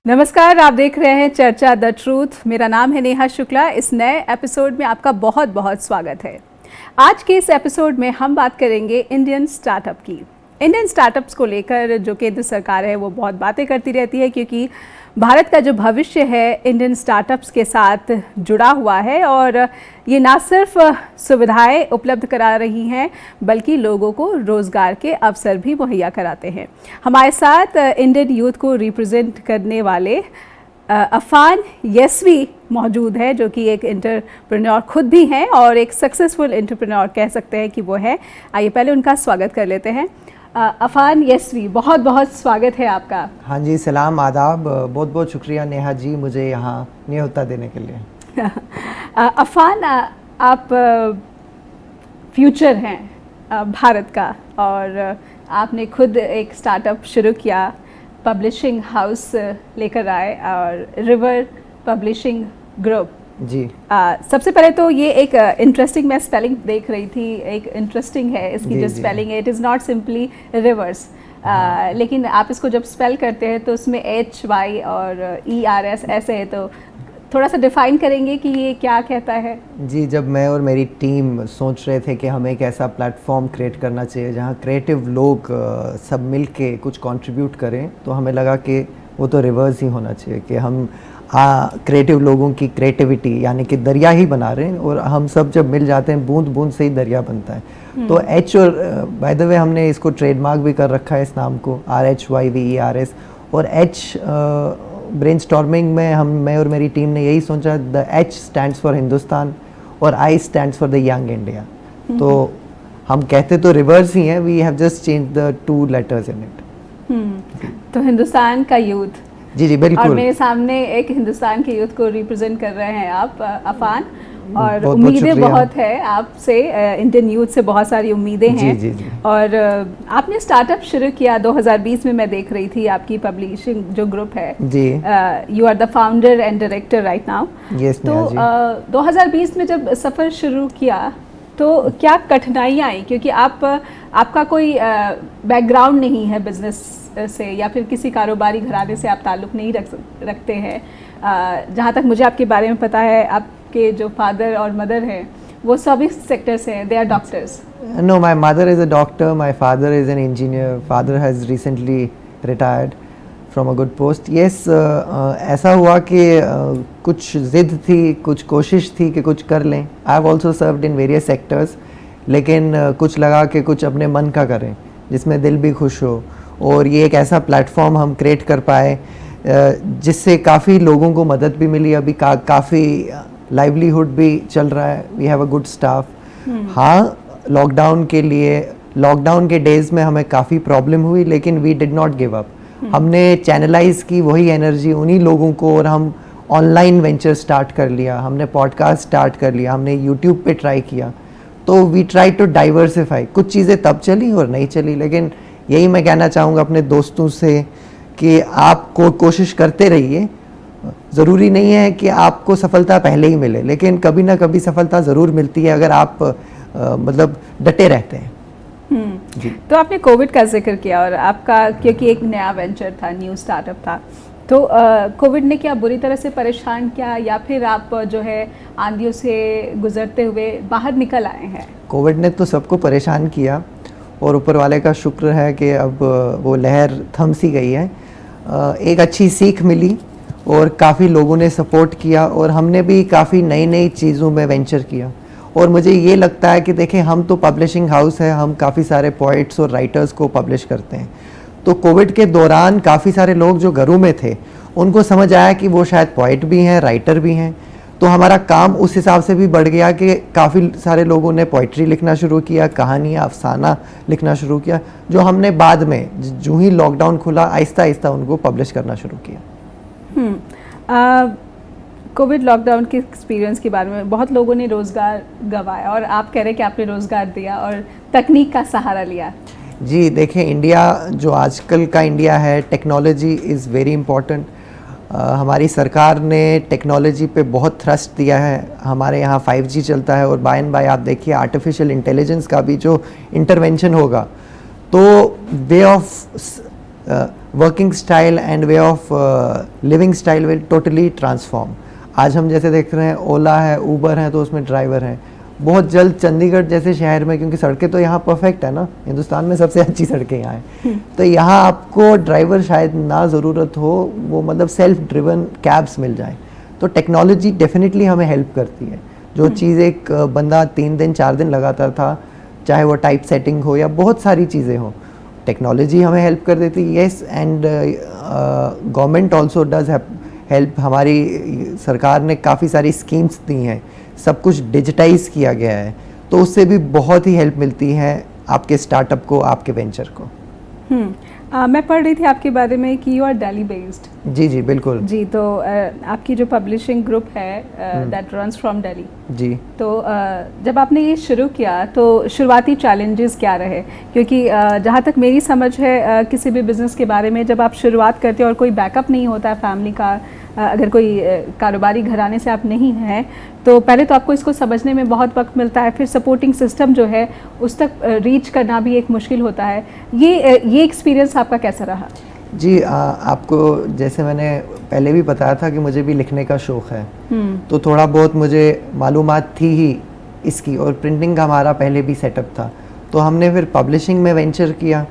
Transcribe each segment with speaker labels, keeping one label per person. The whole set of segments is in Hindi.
Speaker 1: नमस्कार, आप देख रहे हैं चर्चा द ट्रूथ। मेरा नाम है नेहा शुक्ला। इस नए एपिसोड में आपका बहुत बहुत स्वागत है। आज के इस एपिसोड में हम बात करेंगे इंडियन स्टार्टअप की। इंडियन स्टार्टअप्स को लेकर जो केंद्र सरकार है वो बहुत बातें करती रहती है, क्योंकि भारत का जो भविष्य है इंडियन स्टार्टअप्स के साथ जुड़ा हुआ है और ये ना सिर्फ सुविधाएं उपलब्ध करा रही हैं बल्कि लोगों को रोज़गार के अवसर भी मुहैया कराते हैं। हमारे साथ इंडियन यूथ को रिप्रेजेंट करने वाले अफान यस्वी मौजूद है, जो कि एक एंटरप्रेन्योर खुद भी हैं और एक सक्सेसफुल एंटरप्रेन्योर कह सकते हैं कि वो है। आइए पहले उनका स्वागत कर लेते हैं। अफान यस्वी, बहुत बहुत स्वागत है आपका।
Speaker 2: हाँ जी, सलाम, आदाब। बहुत बहुत शुक्रिया नेहा जी मुझे यहाँ न्योता देने के लिए।
Speaker 1: अफान, आप फ्यूचर हैं भारत का और आपने खुद एक स्टार्टअप शुरू किया, पब्लिशिंग हाउस लेकर आए और रिवर पब्लिशिंग ग्रुप
Speaker 2: जी।
Speaker 1: सबसे पहले तो ये एक इंटरेस्टिंग, मैं स्पेलिंग देख रही थी, एक इंटरेस्टिंग है इसकी जो स्पेलिंग है। It is not simply reverse, लेकिन आप इसको जब स्पेल करते हैं तो उसमें HY और ERS ऐसे है, तो थोड़ा सा डिफाइन करेंगे कि ये क्या कहता है?
Speaker 2: जी, जब मैं और मेरी टीम सोच रहे थे कि हमें एक ऐसा प्लेटफॉर्म क्रिएट करना चाहिए जहाँ क्रिएटिव लोग सब मिल के कुछ कंट्रीब्यूट करें, तो हमें लगा कि वो तो रिवर्स ही होना चाहिए कि हम क्रिएटिव लोगों की क्रिएटिविटी यानी कि दरिया ही बना रहे हैं और हम सब जब मिल जाते हैं बूंद बूंद से ही दरिया बनता है। तो H और बाय द वे हमने इसको ट्रेडमार्क भी कर रखा है इस नाम को, RHYVERS। और H ब्रेनस्टॉर्मिंग में मैं और मेरी टीम ने यही सोचा, the H stands for Hindustan और I stands for the young India. तो हम कहते तो रिवर्स ही हैं, we have just change the 2 letters in it.
Speaker 1: तो हिंदुस्तान का यूथ,
Speaker 2: जी बिल्कुल,
Speaker 1: और मेरे सामने एक हिंदुस्तान के यूथ को रिप्रेजेंट कर रहे हैं आप अफान, और
Speaker 2: बहुत
Speaker 1: उम्मीदें बहुत है आपसे। इंडियन यूथ से बहुत सारी उम्मीदें हैं।
Speaker 2: जी।
Speaker 1: और आपने स्टार्टअप शुरू किया 2020 में, मैं देख रही थी आपकी पब्लिशिंग जो ग्रुप है
Speaker 2: जी।
Speaker 1: You are the founder and director right now. तो 2020 में जब सफ़र शुरू किया तो क्या कठिनाइयाँ आई, क्योंकि आपका कोई बैकग्राउंड नहीं है बिजनेस से या फिर किसी कारोबारी घराने से आप ताल्लुक़ नहीं रखते हैं। जहाँ तक मुझे आपके बारे में पता है, आपके जो फादर और मदर हैं वो सभी सेक्टर से हैं, they are doctors.
Speaker 2: No, my mother is a doctor, my father is an engineer, father has recently retired from a good post. Yes, ऐसा हुआ कि कुछ ज़िद थी, कुछ कोशिश थी कि कुछ कर लें। I have also served in various sectors, लेकिन कुछ लगा कि कुछ अपने मन का करें जिसमें दिल भी खुश हो, और ये एक ऐसा प्लेटफॉर्म हम क्रिएट कर पाए जिससे काफ़ी लोगों को मदद भी मिली। अभी काफ़ी लाइवलीहुड भी चल रहा है, we have a good staff. हाँ, लॉकडाउन के डेज़ में हमें काफ़ी प्रॉब्लम हुई, लेकिन we did not give up. हमने चैनलाइज की वही एनर्जी उन्हीं लोगों को, और हम ऑनलाइन वेंचर स्टार्ट कर लिया, हमने पॉडकास्ट स्टार्ट कर लिया, हमने यूट्यूब पे ट्राई किया। तो वी ट्राई टू डाइवर्सिफाई। कुछ चीज़ें तब चली और नहीं चली, लेकिन यही मैं कहना चाहूँगा अपने दोस्तों से कि आप कोशिश करते रहिए। ज़रूरी नहीं है कि आपको सफलता पहले ही मिले, लेकिन कभी ना कभी सफलता ज़रूर मिलती है अगर आप मतलब डटे रहते हैं।
Speaker 1: जी। तो आपने कोविड का जिक्र किया, और आपका क्योंकि एक नया वेंचर था, न्यू स्टार्टअप था, तो कोविड ने क्या बुरी तरह से परेशान किया, या फिर आप जो है आंधियों से गुजरते हुए बाहर निकल आए हैं?
Speaker 2: कोविड ने तो सबको परेशान किया, और ऊपर वाले का शुक्र है कि अब वो लहर थम सी गई है। एक अच्छी सीख मिली और काफ़ी लोगों ने सपोर्ट किया, और हमने भी काफ़ी नई चीज़ों में वेंचर किया। और मुझे ये लगता है कि देखें, हम तो पब्लिशिंग हाउस है, हम काफ़ी सारे पोइट्स और राइटर्स को पब्लिश करते हैं। तो कोविड के दौरान काफ़ी सारे लोग जो घरों में थे उनको समझ आया कि वो शायद पोइट भी हैं, राइटर भी हैं। तो हमारा काम उस हिसाब से भी बढ़ गया कि काफ़ी सारे लोगों ने पोइट्री लिखना शुरू किया, कहानियाँ, अफसाना लिखना शुरू किया, जो हमने बाद में जो ही लॉकडाउन खुला आहिस्ता आहिस्ता उनको पब्लिश करना शुरू किया।
Speaker 1: कोविड लॉकडाउन के एक्सपीरियंस के बारे में बहुत लोगों ने रोज़गार गंवाया, और आप कह रहे हैं कि आपने रोज़गार दिया और तकनीक का सहारा लिया।
Speaker 2: जी देखें, इंडिया जो आजकल का इंडिया है, टेक्नोलॉजी इज़ वेरी इम्पॉर्टेंट। हमारी सरकार ने टेक्नोलॉजी पे बहुत थ्रस्ट दिया है। हमारे यहाँ 5G चलता है, और बाय एंड बाय आप देखिए आर्टिफिशियल इंटेलिजेंस का भी जो इंटरवेंशन होगा, तो way of working style and way of living style will totally transform. आज हम जैसे देख रहे हैं ओला है, ऊबर है, तो उसमें ड्राइवर हैं। बहुत जल्द चंडीगढ़ जैसे शहर में, क्योंकि सड़कें तो यहाँ परफेक्ट है ना, हिंदुस्तान में सबसे अच्छी सड़कें यहाँ हैं, तो यहाँ आपको ड्राइवर शायद ना ज़रूरत हो, वो मतलब सेल्फ ड्रिवन कैब्स मिल जाएं। तो टेक्नोलॉजी डेफिनेटली हमें हेल्प करती है। जो चीज़ एक बंदा 3 दिन 4 दिन लगाता था, चाहे वो टाइप सेटिंग हो या बहुत सारी चीज़ें हो, टेक्नोलॉजी हमें हेल्प कर देती है। Yes, and government also does help. हमारी सरकार ने काफ़ी सारी स्कीम्स दी हैं, सब कुछ डिजिटाइज किया गया है, तो उससे भी बहुत ही हेल्प मिलती है आपके स्टार्टअप को, आपके वेंचर को।
Speaker 1: मैं पढ़ रही थी आपके बारे में कि यू आर दिल्ली बेस्ड।
Speaker 2: जी जी बिल्कुल
Speaker 1: जी, तो आपकी जो पब्लिशिंग ग्रुप है दैट रन्स फ्रॉम दिल्ली
Speaker 2: जी।
Speaker 1: तो जब आपने ये शुरू किया तो शुरुआती चैलेंजेस क्या रहे? क्योंकि जहाँ तक मेरी समझ है किसी भी बिज़नेस के बारे में, जब आप शुरुआत करते हो और कोई बैकअप नहीं होता है फैमिली का, अगर कोई कारोबारी घराने से आप नहीं हैं, तो पहले तो आपको इसको समझने में बहुत वक्त मिलता है, फिर सपोर्टिंग सिस्टम जो है उस तक रीच करना भी एक मुश्किल होता है। ये एक्सपीरियंस आपका कैसा रहा?
Speaker 2: जी, आपको जैसे मैंने पहले भी बताया था कि मुझे भी लिखने का शौक़ है, तो थोड़ा बहुत मुझे मालूमात थी ही इसकी, और प्रिंटिंग का हमारा पहले भी सेटअप था। तो हमने फिर पब्लिशिंग में वेंचर किया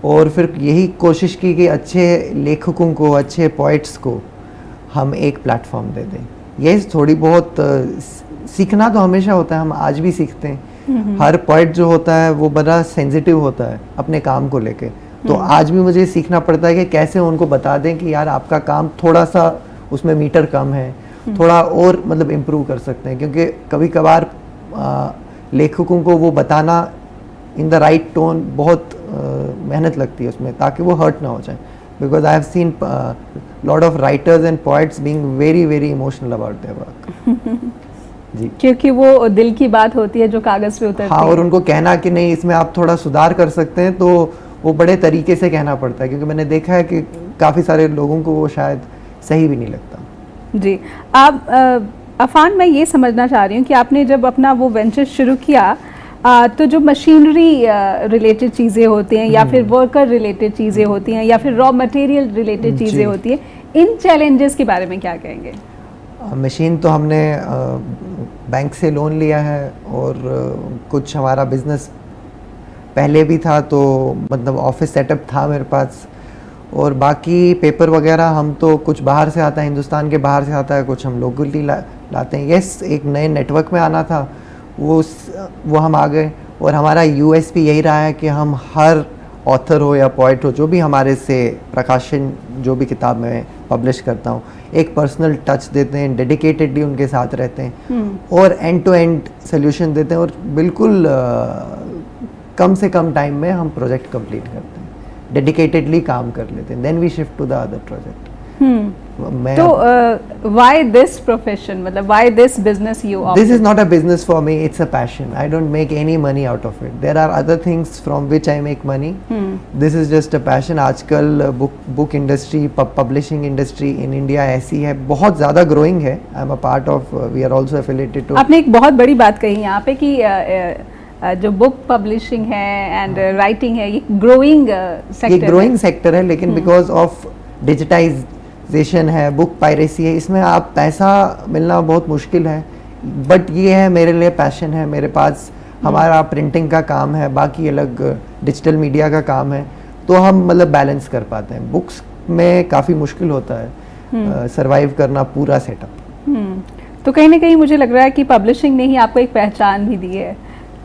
Speaker 2: और फिर यही कोशिश की कि अच्छे लेखकों को, अच्छे पोइट्स को हम एक प्लेटफॉर्म दे दें। ये थोड़ी बहुत सीखना तो हमेशा होता है, हम आज भी सीखते हैं। हर पोइट जो होता है वो बड़ा सेंसिटिव होता है अपने काम को लेके, तो आज भी मुझे सीखना पड़ता है कि कैसे उनको बता दें कि यार आपका काम थोड़ा सा उसमें मीटर कम है, थोड़ा और मतलब इम्प्रूव कर सकते हैं। क्योंकि कभी कभार लेखकों को वो बताना इन द राइट टोन बहुत मेहनत लगती है उसमें, ताकि वो हर्ट ना हो जाए। Because I have seen lot of writers and poets being very very emotional about their work. जी,
Speaker 1: क्योंकि वो दिल की बात होती है जो कागज़ पे उतरती है।
Speaker 2: हाँ, और उनको कहना कि नहीं इसमें आप थोड़ा सुधार कर सकते हैं, तो वो बड़े तरीके से कहना पड़ता है, क्योंकि मैंने देखा है कि काफ़ी सारे लोगों को वो शायद सही भी नहीं लगता।
Speaker 1: जी, आप अफान, मैं ये समझना चाह रही हूँ कि आपने जब अपना वो वेंचर शुरू किया तो जो मशीनरी रिलेटेड चीज़ें होती हैं या फिर वर्कर रिलेटेड चीज़ें होती हैं या फिर रॉ मटेरियल रिलेटेड चीज़ें होती हैं, इन चैलेंजेस के बारे में क्या कहेंगे?
Speaker 2: मशीन तो हमने बैंक से लोन लिया है, और कुछ हमारा बिजनेस पहले भी था, तो मतलब ऑफिस सेटअप था मेरे पास, और बाकी पेपर वगैरह हम तो कुछ बाहर से आता है, हिंदुस्तान के बाहर से आता है, कुछ हम लोकली लाते हैं। यस, एक नए नेटवर्क में आना था, वो हम आ गए, और हमारा यूएसपी यही रहा है कि हम हर ऑथर हो या पोइट हो, जो भी हमारे से प्रकाशन, जो भी किताब मैं पब्लिश करता हूँ, एक पर्सनल टच देते हैं, डेडिकेटेडली उनके साथ रहते हैं, और एंड टू एंड सोल्यूशन देते हैं, और बिल्कुल कम से कम टाइम में हम प्रोजेक्ट कंप्लीट करते हैं, डेडिकेटेडली काम कर लेते हैं, then we shift to the other project.
Speaker 1: तो why this profession, मतलब why this business you opt?
Speaker 2: This is not a business for me, it's a passion. I don't make any money out of it. There are other things from which I make money. This is just a passion. आजकल book industry, publishing industry in India ऐसी है, बहुत ज़्यादा growing है. I'm a part of, we are also affiliated to.
Speaker 1: आपने एक बहुत बड़ी बात कही यहाँ पे कि जो बुक पब्लिशिंग है एंड राइटिंग है, ये ग्रोइंग सेक्टर,
Speaker 2: ये ग्रोइंग सेक्टर है, लेकिन बिकॉज ऑफ डिजिटाइजेशन है, बुक पायरेसी है, इसमें आप पैसा मिलना बहुत मुश्किल है। बट ये है, मेरे लिए पैशन है, मेरे पास हमारा प्रिंटिंग का काम है, बाकी अलग डिजिटल मीडिया का काम है, तो हम मतलब बैलेंस कर पाते हैं। बुक्स में काफ़ी मुश्किल होता है सरवाइव करना पूरा सेटअप।
Speaker 1: तो कहीं ना कहीं मुझे लग रहा है कि पब्लिशिंग ने ही आपको एक पहचान भी दी है,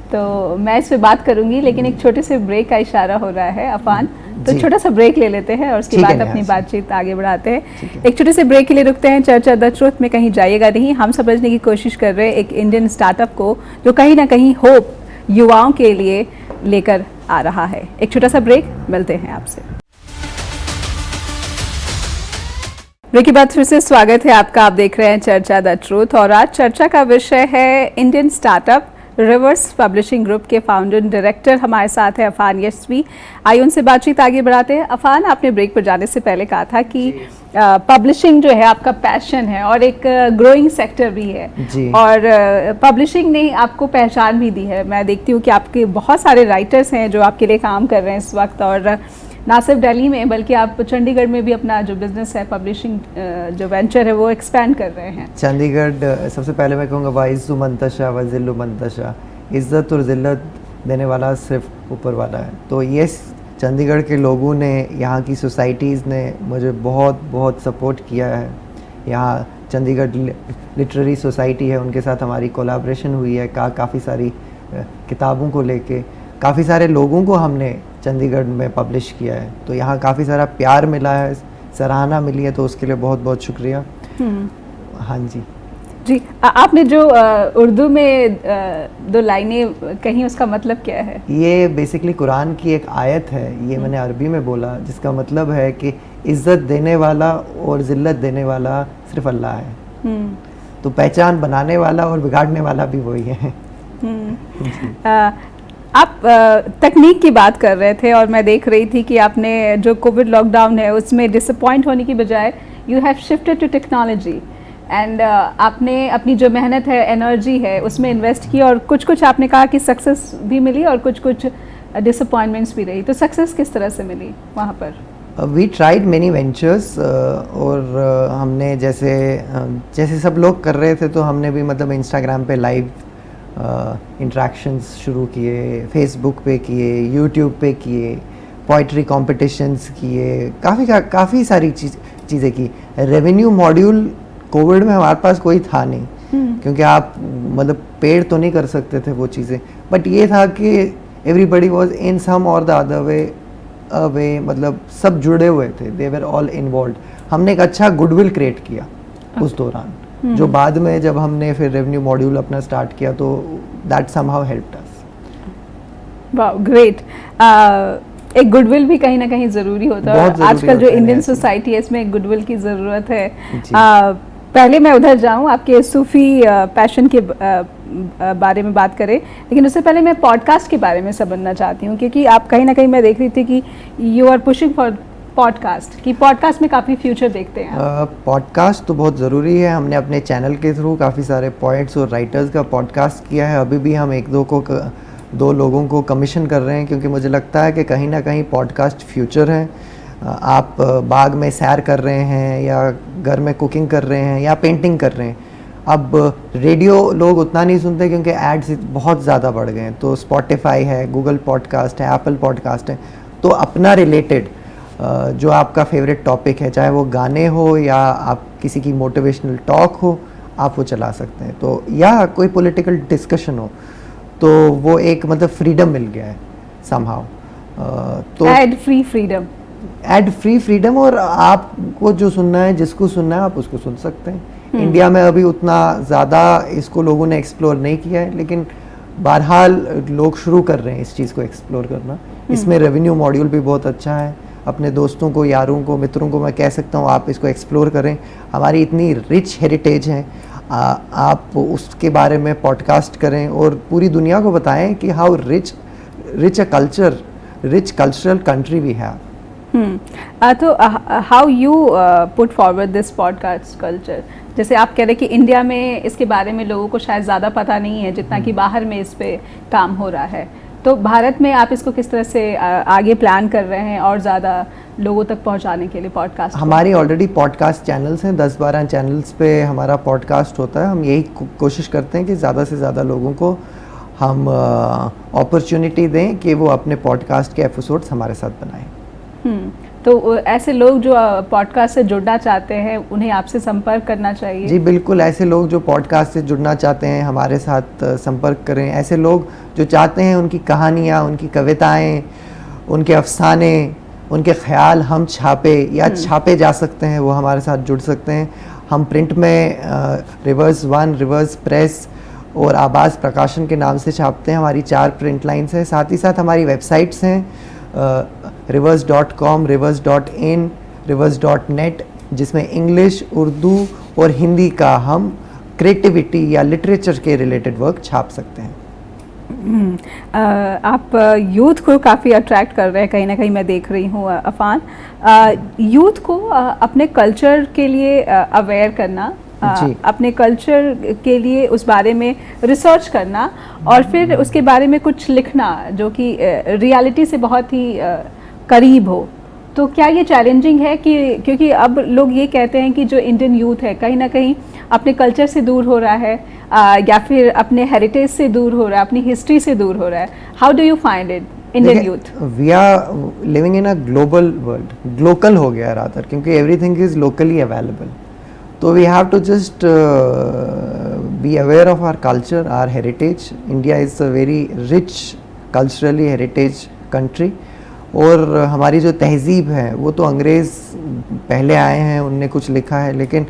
Speaker 1: तो मैं इस पे बात करूंगी, लेकिन एक छोटे से ब्रेक का इशारा हो रहा है अफान, तो छोटा सा ब्रेक ले लेते हैं और उसके बाद अपनी बातचीत आगे बढ़ाते हैं। एक छोटे से ब्रेक के लिए रुकते हैं। चर्चा द ट्रुथ में कहीं जाइएगा नहीं, हम समझने की कोशिश कर रहे हैं एक इंडियन स्टार्टअप को जो कहीं ना कहीं होप युवाओं के लिए लेकर आ रहा है। एक छोटा सा ब्रेक, मिलते हैं आपसे। ब्रेक के बाद फिर से स्वागत है आपका, आप देख रहे हैं चर्चा द ट्रुथ, और आज चर्चा का विषय है Indian startup reverse publishing group के फाउंडर डायरेक्टर हमारे साथ है अफान यशवी। आइए उनसे बातचीत आगे बढ़ाते हैं। अफान, आपने ब्रेक पर जाने से पहले कहा था कि पब्लिशिंग जो है आपका पैशन है और एक ग्रोइंग सेक्टर भी है, और पब्लिशिंग ने आपको पहचान भी दी है। मैं देखती हूँ कि आपके बहुत सारे राइटर्स हैं जो आपके लिए काम कर रहे हैं इस वक्त, और ना सिर्फ दिल्ली में बल्कि आप चंडीगढ़ में भी अपना जो बिजनेस है, पब्लिशिंग जो वेंचर है वो एक्सपैंड कर रहे हैं।
Speaker 2: चंडीगढ़ सबसे पहले मैं कहूँगा वाइज़ु मंतशा वज़िल्लु मंतशा, इज़्ज़त और ज़िल्लत देने वाला सिर्फ ऊपर वाला है। तो ये चंडीगढ़ के लोगों ने, यहाँ की सोसाइटीज़ ने मुझे बहुत बहुत सपोर्ट किया है। यहाँ चंडीगढ़ लिटरेरी सोसाइटी है, उनके साथ हमारी कोलैबोरेशन हुई है काफ़ी सारी किताबों को लेके, काफ़ी सारे लोगों को हमने चंडीगढ़ में पब्लिश किया है। तो यहाँ काफ़ी सारा प्यार मिला है, सराहना मिली है, तो उसके लिए बहुत बहुत शुक्रिया। हाँ जी
Speaker 1: जी। आपने जो उर्दू में 2 लाइनें कहीं, उसका मतलब क्या है?
Speaker 2: ये बेसिकली कुरान की एक आयत है, ये मैंने अरबी में बोला, जिसका मतलब है कि इज़्ज़त देने वाला और ज़िल्लत देने वाला सिर्फ अल्लाह है। तो पहचान बनाने वाला और बिगाड़ने वाला भी वही है।
Speaker 1: आप तकनीक की बात कर रहे थे और मैं देख रही थी कि आपने जो कोविड लॉकडाउन है उसमें डिसअपॉइंट होने की बजाय you have shifted to technology and आपने अपनी जो मेहनत है, एनर्जी है, उसमें इन्वेस्ट की और कुछ आपने कहा कि सक्सेस भी मिली और कुछ डिसअपॉइंटमेंट्स भी रही। तो सक्सेस किस तरह से मिली वहाँ पर?
Speaker 2: वी ट्राइड मेनी वेंचर्स और हमने जैसे सब लोग कर रहे थे, तो हमने भी मतलब इंस्टाग्राम पे लाइव इंट्रैक्शंस शुरू किए, फेसबुक पे किए, यूट्यूब पे किए, पोइट्री कॉम्पिटिशन्स किए, काफ़ी सारी चीज़ें की। रेवेन्यू मॉड्यूल कोविड में हमारे पास कोई था नहीं, क्योंकि आप मतलब पेड तो नहीं कर सकते थे वो चीज़ें, बट ये था कि एवरीबडी वॉज इन सम और द अदर वे, मतलब सब जुड़े हुए थे, दे वर ऑल इन्वॉल्व। हमने एक अच्छा गुडविल क्रिएट किया उस दौरान, जो बाद में जब हमने फिर रेवेन्यू मॉड्यूल अपना स्टार्ट किया तो that somehow helped us.
Speaker 1: Wow, great. एक गुडविल भी कहीं ना कहीं ज़रूरी होता है। आजकल जो इंडियन सोसाइटी है इसमें गुडविल की ज़रूरत है। पहले मैं उधर जाऊं, आपके सूफ़ी पैशन के बारे में बात करें, लेकिन उससे पहले मैं पॉडकास्ट के बारे में समझना चाहती हूँ, क्योंकि आप कहीं ना कहीं मैं देख रही थी कि you are pushing for podcast, कि पॉडकास्ट में काफ़ी फ्यूचर देखते हैं।
Speaker 2: पॉडकास्ट तो बहुत ज़रूरी है। हमने अपने चैनल के थ्रू काफ़ी सारे पोइट्स और राइटर्स का पॉडकास्ट किया है। अभी भी हम 1-2 लोगों को कमीशन कर रहे हैं, क्योंकि मुझे लगता है कि कहीं ना कहीं पॉडकास्ट फ्यूचर है। आप बाग में सैर कर रहे हैं या घर में कुकिंग कर रहे हैं या पेंटिंग कर रहे हैं, अब रेडियो लोग उतना नहीं सुनते क्योंकि एड्स बहुत ज़्यादा बढ़ गए हैं। तो स्पॉटिफाई है, गूगल पॉडकास्ट है, एप्पल पॉडकास्ट है, तो अपना रिलेटेड जो आपका फेवरेट टॉपिक है, चाहे वो गाने हो या आप किसी की मोटिवेशनल टॉक हो, आप वो चला सकते हैं। तो या कोई पॉलिटिकल डिस्कशन हो, तो वो एक मतलब फ्रीडम मिल गया है समहाउ। तो
Speaker 1: एड फ्री फ्रीडम, और
Speaker 2: आपको जो सुनना है, जिसको सुनना है, आप उसको सुन सकते हैं। इंडिया में अभी उतना ज़्यादा इसको लोगों ने एक्सप्लोर नहीं किया है, लेकिन बहरहाल लोग शुरू कर रहे हैं इस चीज़ को एक्सप्लोर करना। इसमें रेवेन्यू मॉड्यूल भी बहुत अच्छा है। अपने दोस्तों को, यारों को, मित्रों को मैं कह सकता हूँ आप इसको एक्सप्लोर करें। हमारी इतनी रिच हेरिटेज है, आप उसके बारे में पॉडकास्ट करें और पूरी दुनिया को बताएं कि how rich cultural country we have.
Speaker 1: तो how you put forward this podcast culture? जैसे आप कह रहे कि इंडिया में इसके बारे में लोगों को शायद ज़्यादा पता नहीं है जितना कि बाहर में इस पे काम हो रहा है, तो भारत में आप इसको किस तरह से आगे प्लान कर रहे हैं और ज़्यादा लोगों तक पहुंचाने के लिए पॉडकास्ट?
Speaker 2: हमारी ऑलरेडी पॉडकास्ट चैनल्स हैं, 10-12 चैनल्स पे हमारा पॉडकास्ट होता है। हम यही कोशिश करते हैं कि ज़्यादा से ज़्यादा लोगों को हम अपॉर्चुनिटी दें कि वो अपने पॉडकास्ट के एपिसोड्स हमारे साथ बनाएं।
Speaker 1: तो ऐसे लोग जो पॉडकास्ट से जुड़ना चाहते हैं, उन्हें आपसे संपर्क करना चाहिए? जी
Speaker 2: बिल्कुल, ऐसे लोग जो पॉडकास्ट से जुड़ना चाहते हैं हमारे साथ संपर्क करें। ऐसे लोग जो चाहते हैं उनकी कहानियाँ, उनकी कविताएं, उनके अफसाने, उनके ख्याल हम छापे जा सकते हैं, वो हमारे साथ जुड़ सकते हैं। हम प्रिंट में रिवर्स 1, रिवर्स प्रेस और आवाज़ प्रकाशन के नाम से छापते हैं। हमारी 4 प्रिंट लाइन्स हैं। साथ ही साथ हमारी वेबसाइट्स हैं, reverse.com, reverse.in, reverse.net, जिसमें इंग्लिश, उर्दू और हिंदी का हम क्रिएटिविटी या लिटरेचर के रिलेटेड वर्क छाप सकते हैं।
Speaker 1: आप यूथ को काफ़ी अट्रैक्ट कर रहे हैं, कहीं ना कहीं मैं देख रही हूँ अफान। यूथ को अपने कल्चर के लिए अवेयर करना, अपने कल्चर के लिए उस बारे में रिसर्च करना और फिर उसके बारे में कुछ लिखना जो कि रियलिटी से बहुत ही करीब हो, तो क्या ये चैलेंजिंग है कि क्योंकि अब लोग ये कहते हैं कि जो इंडियन यूथ है कहीं ना कहीं अपने कल्चर से दूर हो रहा है, या फिर अपने हेरिटेज से दूर हो रहा है, अपनी हिस्ट्री से दूर हो रहा है? How do you find it Indian youth?
Speaker 2: We are living in a global world, glocal हो गया रादर, क्योंकि एवरीथिंग इज लोकली अवेलेबल. तो we have to just be aware of our culture, our heritage. India is a very rich culturally heritage country. और हमारी जो तहज़ीब है वो तो अंग्रेज़ पहले आए हैं, उनने कुछ लिखा है, लेकिन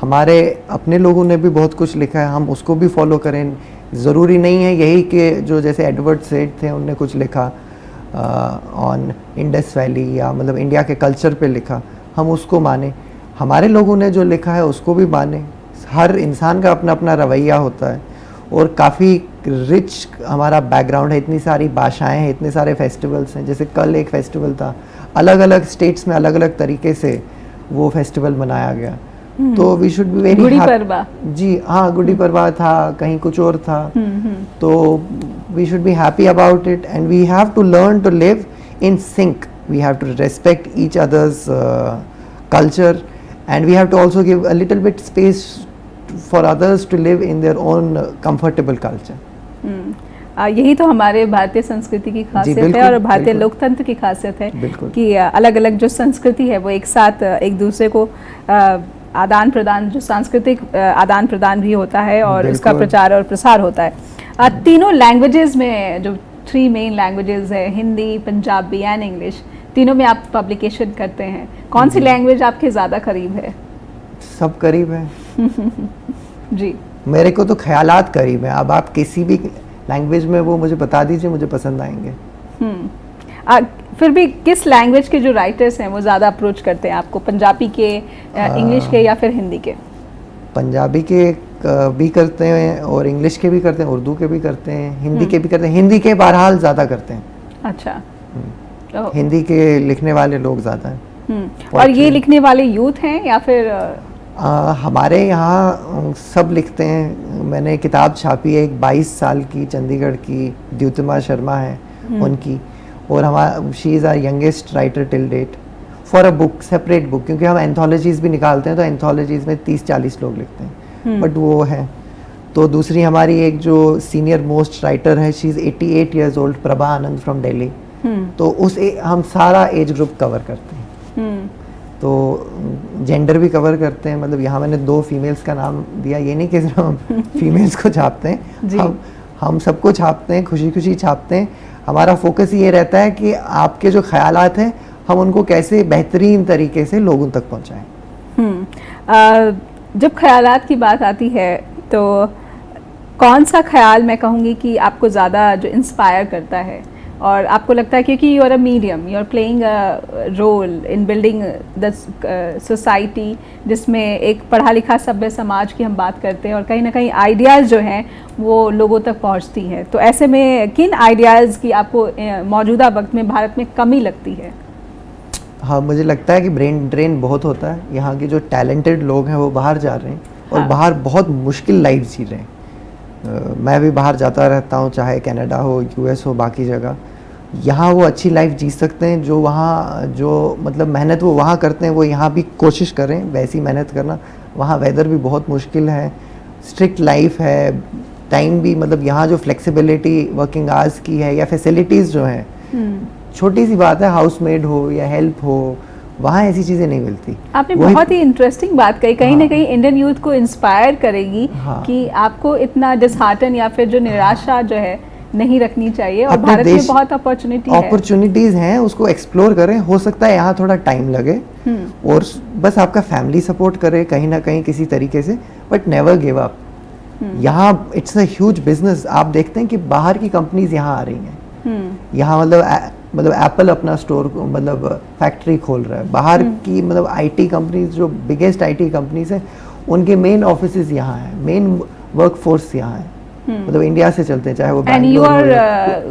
Speaker 2: हमारे अपने लोगों ने भी बहुत कुछ लिखा है, हम उसको भी फॉलो करें. ज़रूरी नहीं है यही कि जो जैसे एडवर्ड सेड थे उनने कुछ लिखा ऑन इंडस वैली या मतलब इंडिया के कल्चर पे लिखा, हम उसको माने. हमारे लोगों ने जो लिखा है उसको भी माने. हर इंसान का अपना अपना रवैया होता है और काफ़ी रिच हमारा बैकग्राउंड है. इतनी सारी भाषाएं हैं, इतने सारे फेस्टिवल्स हैं. जैसे कल एक फेस्टिवल था, अलग अलग स्टेट्स में अलग अलग तरीके से वो फेस्टिवल मनाया गया. तो we should be very
Speaker 1: Gudi Padwa.
Speaker 2: जी हाँ, गुड़ी पड़वा था, कहीं कुछ और था. तो we should be happy about it and we have to learn to live in sync. We have to respect each others culture and we have to also give a little bit space for others to live in their own comfortable culture.
Speaker 1: यही तो हमारे भारतीय संस्कृति की खासियत है और भारतीय लोकतंत्र की खासियत है कि अलग अलग जो संस्कृति है वो एक साथ एक दूसरे को आदान प्रदान, जो सांस्कृतिक आदान प्रदान भी होता है और उसका प्रचार और प्रसार होता है. तीनों लैंग्वेजेस में, जो 3 मेन लैंग्वेजेस है, हिंदी, पंजाबी एंड इंग्लिश, तीनों में आप पब्लिकेशन करते हैं. कौन सी लैंग्वेज आपके ज़्यादा करीब है?
Speaker 2: सब करीब है.
Speaker 1: जी,
Speaker 2: मेरे को तो ख्यालात करीब है. अब आप किसी भी लैंग्वेज में वो मुझे बता दीजिए, मुझे पसंद आएंगे.
Speaker 1: फिर भी किस लैंग्वेज के जो राइटर्स हैं वो ज़्यादा अप्रोच करते हैं आपको? पंजाबी के, इंग्लिश के या फिर हिंदी के?
Speaker 2: पंजाबी के भी करते हैं और इंग्लिश के भी करते हैं, उर्दू के भी करते हैं, हिंदी के भी करते हैं. हिंदी के बहरहाल ज़्यादा करते हैं.
Speaker 1: अच्छा.
Speaker 2: हिंदी के लिखने वाले लोग ज़्यादा हैं.
Speaker 1: और ये लिखने वाले यूथ हैं या फिर?
Speaker 2: हमारे यहाँ सब लिखते हैं. मैंने किताब छापी है एक 22 साल की, चंडीगढ़ की, द्युतिमा शर्मा है उनकी. और हमारा she is our youngest writer till date for a book, separate book, क्योंकि हम एंथोलॉजीज़ भी निकालते हैं तो एंथोलॉजीज़ में 30-40 लोग लिखते हैं. बट वो है. तो दूसरी हमारी एक जो सीनियर मोस्ट राइटर है, she is 88 years old, Prabha Anand from Delhi. तो हम सारा एज ग्रुप कवर करते हैं. तो जेंडर भी कवर करते हैं. मतलब यहाँ मैंने 2 फीमेल्स का नाम दिया, ये नहीं कि सिर्फ हम फीमेल्स को छापते हैं, हम सबको छापते हैं, खुशी खुशी छापते हैं. हमारा फोकस ये रहता है कि आपके जो ख्यालात हैं हम उनको कैसे बेहतरीन तरीके से लोगों तक पहुँचाएं.
Speaker 1: जब ख्यालात की बात आती है तो कौन सा ख्याल मैं कहूँगी कि आपको ज़्यादा जो इंस्पायर करता है और आपको लगता है क्योंकि you are a medium, you are playing a role in building the society, जिसमें एक पढ़ा लिखा सभ्य समाज की हम बात करते हैं और कहीं ना कहीं आइडियाज़ जो हैं वो लोगों तक पहुंचती हैं. तो ऐसे में किन आइडियाज़ की आपको मौजूदा वक्त में भारत में कमी लगती है?
Speaker 2: हाँ, मुझे लगता है कि ब्रेन ड्रेन बहुत होता है. यहाँ के जो टैलेंटेड लोग हैं वो बाहर जा रहे हैं और बाहर बहुत मुश्किल लाइफ जी रहे हैं. मैं भी बाहर जाता रहता हूँ, चाहे कनाडा हो, यूएस हो, बाकी जगह. यहाँ वो अच्छी लाइफ जी सकते हैं जो वहाँ जो मतलब मेहनत वो वहाँ करते हैं वो यहाँ भी कोशिश करें वैसी मेहनत करना. वहाँ वेदर भी बहुत मुश्किल है, स्ट्रिक्ट लाइफ है, टाइम भी मतलब यहाँ जो फ्लेक्सिबिलिटी वर्किंग आवर्स की है या फैसिलिटीज़ जो हैं, छोटी सी बात है, हाउसमेड हो या हेल्प हो, वहाँ ऐसी चीज़ें नहीं मिलती.
Speaker 1: आपने बहुत ही इंटरेस्टिंग बात कही, कहीं ना कहीं इंडियन यूथ को इंस्पायर करेगी कि आपको इतना डिसहार्टन या फिर जो निराशा जो है नहीं रखनी चाहिए और भारत में बहुत
Speaker 2: अपॉर्चुनिटीज हैं, उसको एक्सप्लोर करें. हो सकता है यहाँ थोड़ा टाइम लगे और बस आपका फैमिली सपोर्ट करे कहीं ना कहीं किसी तरीके से, बट नेवर गिव अप. यहाँ इट्स अ ह्यूज बिजनेस. आप देखते हैं कि बाहर की कंपनीज यहाँ आ रही हैं. यहाँ मतलब एप्पल अपना स्टोर मतलब फैक्ट्री खोल रहा है. बाहर की मतलब आईटी कंपनीज जो बिगेस्ट आईटी कंपनीज हैं उनके मेन ऑफिसेज यहाँ हैं, मेन वर्कफोर्स यहाँ है. मतलब इंडिया से चलते हैं, चाहे वो
Speaker 1: and you are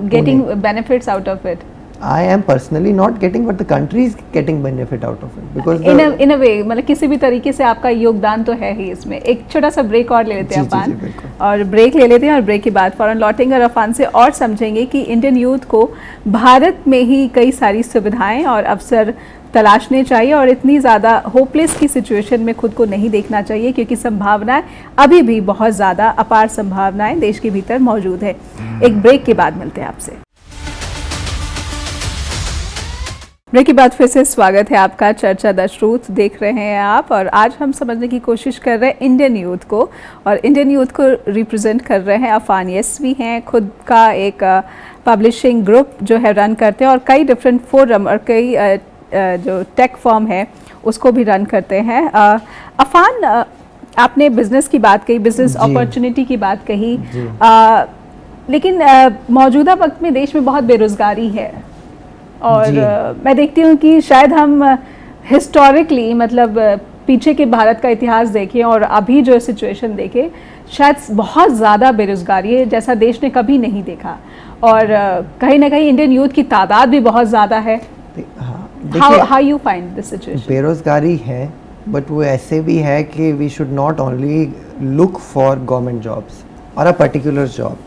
Speaker 1: getting benefits out of it.
Speaker 2: I am personally not getting, but the country is getting benefit out of it because
Speaker 1: in a way मतलब किसी भी तरीके से आपका योगदान तो है ही इसमें. एक छोटा सा ब्रेक और ले लेते हैं अपन, और ब्रेक ले लेते हैं और ब्रेक के बाद फौरन लौटेंगे और अफान से और समझेंगे कि इंडियन यूथ को भारत में ही कई सारी सुविधाएं और अवसर तलाशने चाहिए और इतनी ज़्यादा होपलेस की सिचुएशन में खुद को नहीं देखना चाहिए, क्योंकि संभावनाएं अभी भी बहुत ज़्यादा अपार संभावनाएं देश के भीतर मौजूद है। एक ब्रेक के बाद मिलते हैं आपसे। ब्रेक के बाद फिर से स्वागत है आपका। चर्चा द ट्रूथ देख रहे हैं आप, और आज हम समझने की कोशिश कर रहे हैं इंडियन यूथ को, और इंडियन यूथ को रिप्रेजेंट कर रहे हैं अफान यस्वी हैं। खुद का एक पब्लिशिंग ग्रुप जो है रन करते हैं, और कई डिफरेंट फोरम और कई जो टेक फर्म है उसको भी रन करते हैं। अफान, आपने बिजनेस की बात कही, बिजनेस अपॉर्चुनिटी की बात कही, लेकिन मौजूदा वक्त में देश में बहुत बेरोजगारी है, और मैं देखती हूँ कि शायद हम हिस्टोरिकली, मतलब पीछे के भारत का इतिहास देखें और अभी जो सिचुएशन देखें, शायद बहुत ज़्यादा बेरोजगारी है जैसा देश ने कभी नहीं देखा, और कहीं ना कहीं इंडियन यूथ की तादाद भी बहुत ज़्यादा है। How you find this situation?
Speaker 2: बेरोजगारी है, बट वो ऐसे भी है कि we should not only look for government jobs और a particular job.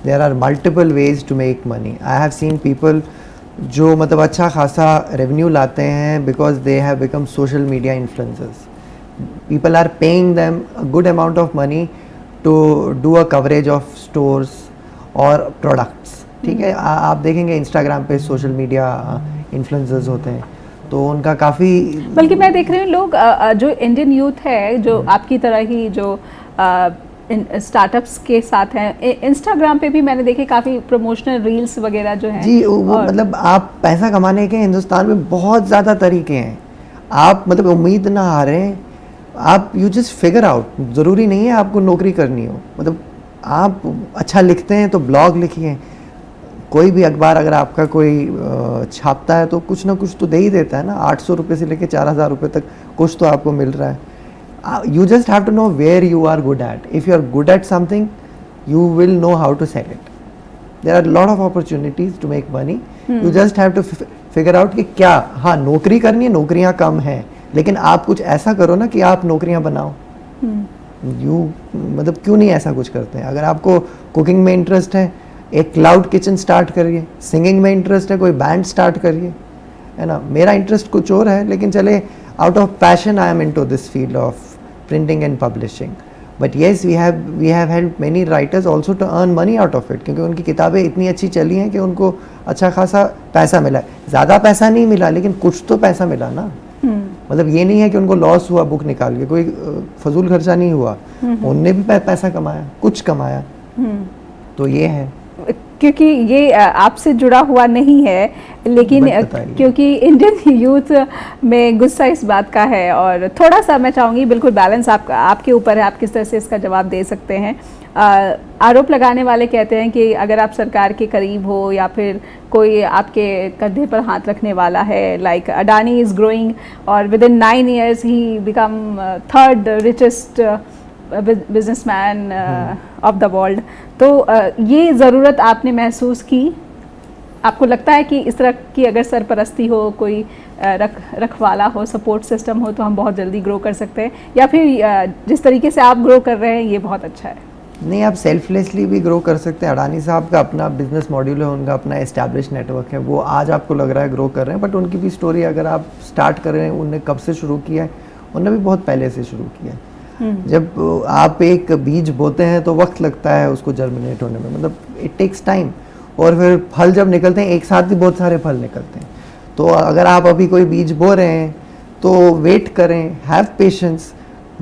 Speaker 2: There are multiple ways to make money. I have seen people जो मतलब अच्छा खासा रेवेन्यू लाते हैं because they have become social media influencers. People are paying them a good amount of money to do a coverage of stores और प्रोडक्ट्स। ठीक है, आप देखेंगे इंस्टाग्राम पे सोशल मीडिया इन्फ्लुएंसर्स होते हैं, तो उनका काफ़ी,
Speaker 1: बल्कि मैं देख रही हूँ लोग जो इंडियन यूथ है जो आपकी तरह ही जो स्टार्टअप्स के साथ हैं, इंस्टाग्राम पे भी मैंने देखे काफ़ी प्रमोशनल रील्स वगैरह जो हैं।
Speaker 2: जी, वो मतलब आप पैसा कमाने के हिंदुस्तान में बहुत ज़्यादा तरीके हैं। आप मतलब उम्मीद ना हारें, आप यू जस्ट फिगर आउट। ज़रूरी नहीं है आपको नौकरी करनी हो, मतलब आप अच्छा लिखते हैं तो ब्लॉग लिखिए। कोई भी अखबार अगर आपका कोई छापता है तो कुछ ना कुछ तो दे ही देता है ना। 800 रुपये से लेकर 4000 रुपये तक कुछ तो आपको मिल रहा है। You just have to know where you are good at. If you are good at something, you will know how to sell it. There are a lot of opportunities to make money. You just have to figure out कि क्या, हाँ नौकरी करनी है, नौकरियाँ कम हैं, लेकिन आप कुछ ऐसा करो ना कि आप नौकरियाँ बनाओ। मतलब क्यों नहीं ऐसा कुछ करते हैं? अगर आपको कुकिंग में इंटरेस्ट है, एक क्लाउड किचन स्टार्ट करिए। सिंगिंग में इंटरेस्ट है, कोई बैंड स्टार्ट करिए, है ना। मेरा इंटरेस्ट कुछ और है, लेकिन चले out of passion I am into this field of printing and publishing. But yes, we have helped many writers also to earn money out of it, क्योंकि उनकी किताबें इतनी अच्छी चली हैं कि उनको अच्छा खासा पैसा मिला। ज़्यादा पैसा नहीं मिला, लेकिन कुछ तो पैसा मिला ना। मतलब ये नहीं है कि उनको लॉस हुआ बुक निकाल के, कोई फजूल खर्चा नहीं हुआ। उनने भी पैसा कमाया, कुछ कमाया। तो ये है,
Speaker 1: क्योंकि ये आपसे जुड़ा हुआ नहीं है, लेकिन क्योंकि इंडियन यूथ में गुस्सा इस बात का है, और थोड़ा सा मैं चाहूँगी, बिल्कुल बैलेंस आपके ऊपर है, आप किस तरह से इसका जवाब दे सकते हैं। आरोप लगाने वाले कहते हैं कि अगर आप सरकार के करीब हो या फिर कोई आपके कंधे पर हाथ रखने वाला है, लाइक अडानी इज़ ग्रोइंग और with in 9 years he become 3rd richest businessman of the world. तो ये ज़रूरत आपने महसूस की? आपको लगता है कि इस तरह की अगर सरपरस्ती हो, कोई रखवाला हो, सपोर्ट सिस्टम हो, तो हम बहुत जल्दी ग्रो कर सकते हैं, या फिर जिस तरीके से आप ग्रो कर रहे हैं ये बहुत अच्छा है?
Speaker 2: नहीं, आप सेल्फलेसली भी ग्रो कर सकते हैं। अडानी साहब का अपना बिजनेस मॉड्यूल है, उनका अपना एस्टैब्लिश नेटवर्क है, वो आज आपको लग रहा है ग्रो कर रहे हैं, बट उनकी भी स्टोरी अगर आप स्टार्ट कर रहे हैं, उनने कब से शुरू किया है? उन्होंने भी बहुत पहले से शुरू किया है। जब आप एक बीज बोते हैं तो वक्त लगता है उसको जर्मिनेट होने में, मतलब इट टेक्स टाइम, और फिर फल जब निकलते हैं एक साथ भी बहुत सारे फल निकलते हैं। तो अगर आप अभी कोई बीज बो रहे हैं तो वेट करें, हैव पेशेंस।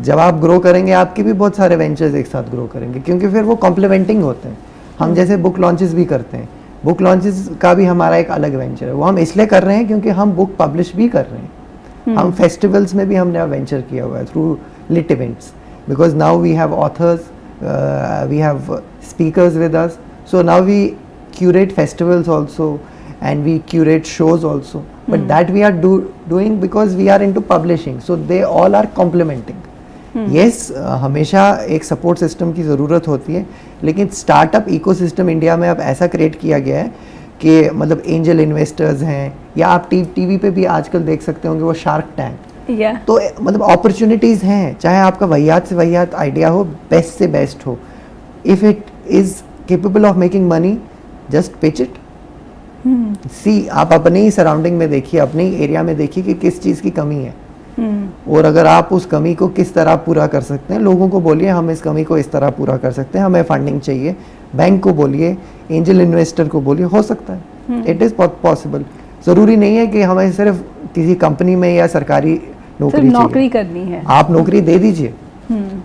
Speaker 2: जब आप ग्रो करेंगे आपके भी बहुत सारे वेंचर्स एक साथ ग्रो करेंगे, क्योंकि फिर वो कॉम्प्लीमेंटिंग होते हैं। हम जैसे बुक लॉन्चेस भी करते हैं, बुक लॉन्चेस का भी हमारा एक अलग वेंचर है। वो हम इसलिए कर रहे हैं क्योंकि हम बुक पब्लिश भी कर रहे हैं। हम फेस्टिवल्स में भी हमने वेंचर किया हुआ है through lit events, because now we have authors, we have speakers with us, so now we curate festivals also and we curate shows also, but that we are doing because we are into publishing, so they all are complementing. Yes, हमेशा एक सपोर्ट सिस्टम की ज़रूरत होती है, लेकिन स्टार्टअप इकोसिस्टम इंडिया में अब ऐसा क्रिएट किया गया है कि मतलब एंजल इन्वेस्टर्स हैं, या आप टीवी पे भी आजकल देख सकते होंगे वो शार्क टैंक। तो मतलब अपॉर्चुनिटीज़ हैं, चाहे आपका वहियात से वहियात आइडिया हो, बेस्ट से बेस्ट हो, if it is capable of making money, just pitch it see आप अपने ही सराउंडिंग में देखिए, अपने ही एरिया में देखिए कि किस चीज़ की कमी है, और अगर आप उस कमी को किस तरह पूरा कर सकते हैं, लोगों को बोलिए हम इस कमी को इस तरह पूरा कर सकते हैं, हमें फंडिंग चाहिए, बैंक को बोलिए, एंजल इन्वेस्टर को बोलिए, हो सकता है, इट इज़ पॉसिबल। ज़रूरी नहीं है कि हमें सिर्फ किसी कंपनी में या सरकारी नौकरी
Speaker 1: करनी है, आप
Speaker 2: नौकरी दे दीजिए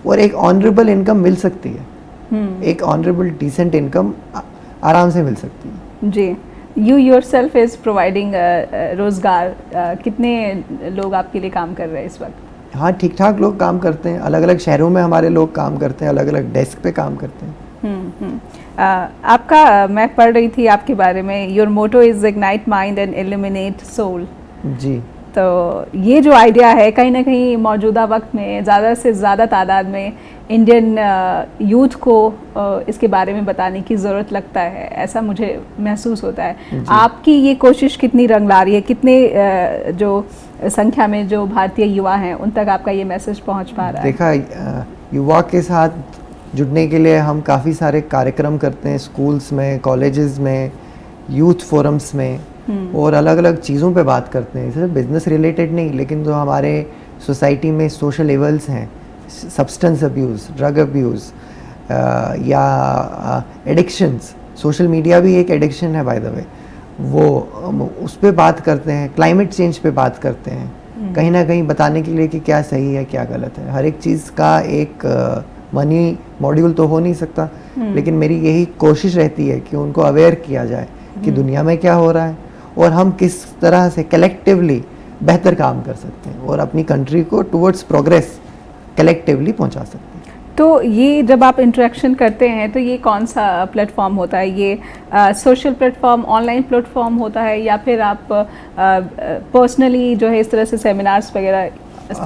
Speaker 2: और एक ऑनरेबल इनकम मिल सकती है, एक ऑनरेबल डिसेंट इनकम आराम से मिल सकती है।
Speaker 1: जी, यू योरसेल्फ इज प्रोवाइडिंग रोजगार, कितने लोग आपके लिए काम कर रहे हैं इस वक्त?
Speaker 2: हाँ, ठीक ठाक लोग काम करते हैं, अलग अलग शहरों में हमारे लोग काम करते हैं, अलग अलग डेस्क पे काम करते हैं।
Speaker 1: आपका मैं पढ़ रही थी आपके बारे में, your motto is ignite mind and illuminate soul.
Speaker 2: जी,
Speaker 1: तो ये जो आइडिया है कहीं ना कहीं मौजूदा वक्त में ज़्यादा से ज़्यादा तादाद में इंडियन यूथ को इसके बारे में बताने की ज़रूरत लगता है, ऐसा मुझे महसूस होता है। आपकी ये कोशिश कितनी रंग ला रही है, कितने जो संख्या में जो भारतीय युवा हैं उन तक आपका ये मैसेज पहुंच पा रहा है?
Speaker 2: देखा, युवा के साथ जुड़ने के लिए हम काफ़ी सारे कार्यक्रम करते हैं, स्कूल्स में, कॉलेजेस में, यूथ फोरम्स में, और अलग अलग चीज़ों पे बात करते हैं, सिर्फ बिजनेस रिलेटेड नहीं, लेकिन जो हमारे सोसाइटी में सोशल एवल्स हैं, सब्सटेंस अब्यूज़, ड्रग अब्यूज़ या एडिक्शंस, सोशल मीडिया भी एक एडिक्शन है बाय द वे, वो उस पर बात करते हैं, क्लाइमेट चेंज पे बात करते हैं, कहीं ना कहीं बताने के लिए कि क्या सही है क्या गलत है। हर एक चीज़ का एक मनी मॉड्यूल तो हो नहीं सकता, लेकिन मेरी यही कोशिश रहती है कि उनको अवेयर किया जाए कि दुनिया में क्या हो रहा है और हम किस तरह से कलेक्टिवली बेहतर काम कर सकते हैं और अपनी कंट्री को टुवर्ड्स प्रोग्रेस कलेक्टिवली पहुंचा सकते हैं।
Speaker 1: तो ये जब आप इंटरेक्शन करते हैं तो ये कौन सा प्लेटफॉर्म होता है? ये सोशल प्लेटफॉर्म, ऑनलाइन प्लेटफॉर्म होता है, या फिर आप पर्सनली जो है इस तरह से सेमिनार्स वगैरह?